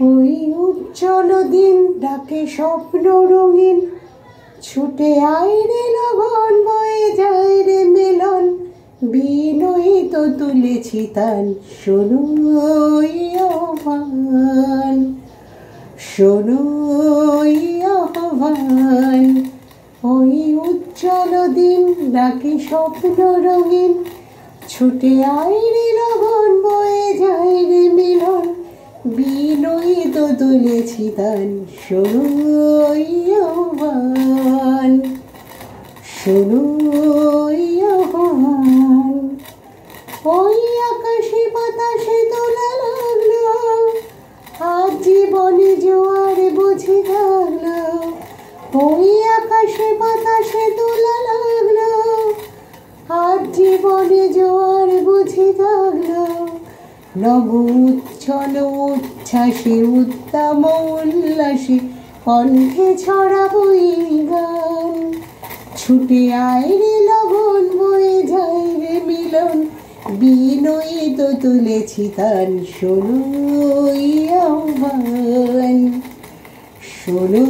ওই উজ্জ্বল দিন ডাকে স্বপ্ন রঙিন, ছুটে আয় রে লগন, বয়ে যায় রে মেলন, বিনয়িত তুলেছি তান, শোনো এই আহ্বান, শোনো এই আহ্বান। ওই উজ্জ্বল দিন ডাকে স্বপ্ন রঙিন, ছুটে আয় রে লগন, বয়ে যায় রে মিলন, বিনয়িত তুলেছি তান, শোনো এই আহ্বান, শোনো এই আহ্বান। ওই আকাশে বাতাসে দোলা লাগলো, আজ জীবনে জোয়ারে বুঝি থাকলো। ওই আকাশে বাতাসে দোলা লাগলো, আজ জীবনে জোয়ার বুঝি থাকলো। নব উচ্ছল উচ্ছ্বাসে উত্তম উল্লাসে কণ্ঠে ছড়াবো এই গান, ছুটে আয় রে লগন, বয়ে যায় রে মিলন, বিনয়িত তুলেছি তান, শোনো এই আহ্বান, শোনো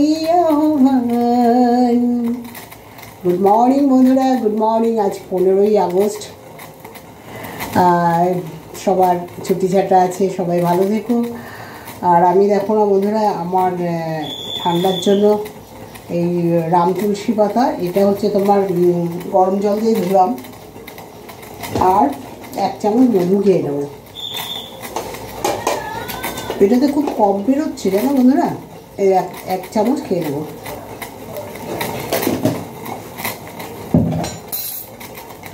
এই আহ্বান। গুড মর্নিং বন্ধুরা, গুড মর্নিং। আজ 15ই আগস্ট, আর সবার ছুটি ছাটা আছে, সবাই ভালো থেকো। আর আমি দেখো না বন্ধুরা, আমার ঠান্ডার জন্য এই রাম তুলসী পাতা, এটা হচ্ছে তোমার গরম জল দিয়ে ধুলাম, আর 1 চামচ মধু খেয়ে নেবো। এটাতে খুব কম বেরোচ্ছে জানো বন্ধুরা, এই 1 চামচ খেয়ে নেবো।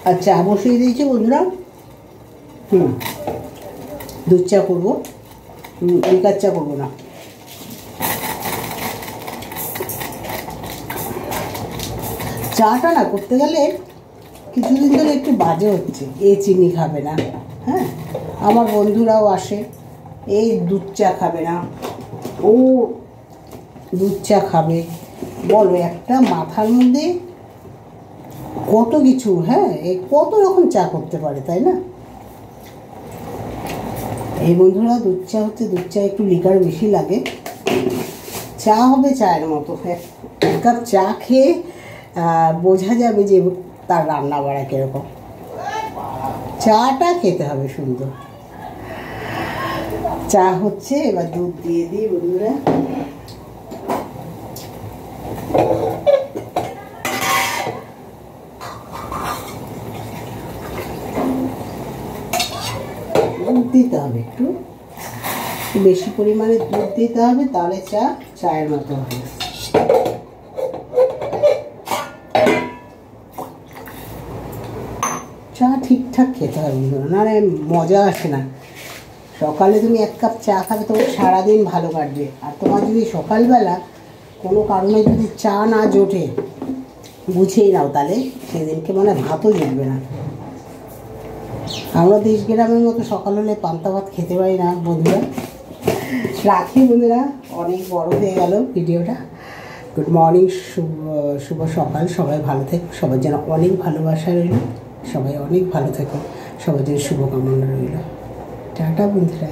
আর চা বসিয়ে দিয়েছি বন্ধুরা, দুধ চা করবো, লিকার চা করবো না। চাটা না করতে গেলে কিছুদিন ধরে একটু বাজে হচ্ছে, এ চিনি খাবে না, হ্যাঁ, আমার বন্ধুরাও আসে, এই দুধ চা খাবে না, ও দুধ চা খাবে। বলো, একটা মাথার মধ্যে কত কিছু, হ্যাঁ, এই কত রকম চা করতে পারে, তাই না? এই বন্ধুরা, দুধ চা হচ্ছে, দুধ চা একটু লিকার বেশি লাগে, চা হবে চায়ের মতো। 1 কাপ চা খেয়ে বোঝা যাবে যে তার রান্না বাড়া কীরকম। চাটা খেতে হবে সুন্দর। চা হচ্ছে, এবার দুধ দিয়ে দিই বন্ধুরা। দুধ দিতে হবে, একটু বেশি পরিমাণে দুধ দিতে হবে, তাহলে চা চায়ের মতো হবে। চা ঠিকঠাক খেতে হবে বন্ধুরা, নাহলে মজা আসে না। সকালে তুমি 1 কাপ চা খাবে, তোমার সারাদিন ভালো কাটবে। আর তোমার যদি সকালবেলা কোনো কারণে যদি চা না জোটে, বুঝেই নাও তাহলে সেদিনকে মনে ভাতও জুটবে না। আমরা দেশ গ্রামের মতো সকাল হলে পান্তা ভাত খেতে পারি না বন্ধুরা। রাখি বন্ধুরা, অনেক বড় হয়ে গেল ভিডিওটা। গুড মর্নিং, শুভ সকাল, সবাই ভালো থেকো, সবার যেন অনেক ভালোবাসা রইল, সবাই অনেক ভালো থেকো, সবার জন্য শুভকামনা রইল। টাটা বন্ধুরা।